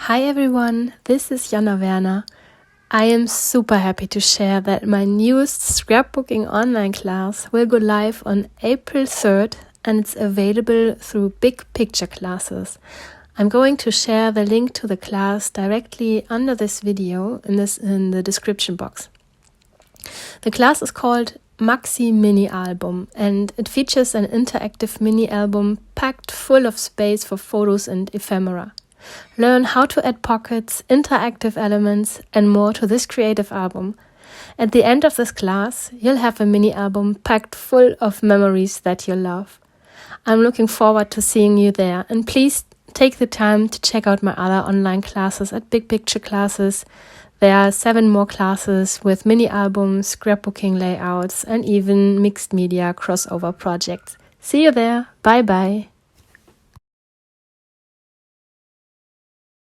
Hi everyone, this is Jana Werner. I am super happy to share that my newest scrapbooking online class will go live on April 3rd and it's available through Big Picture classes. I'm going to share the link to the class directly under this video in the description box. The class is called MAXI Mini Album and it features an interactive mini album packed full of space for photos and ephemera. Learn how to add pockets, interactive elements and more to this creative album. At the end of this class, you'll have a mini album packed full of memories that you'll love. I'm looking forward to seeing you there, and please take the time to check out my other online classes at Big Picture classes. There are 7 more classes with mini albums, scrapbooking layouts and even mixed media crossover projects. See you there. Bye bye.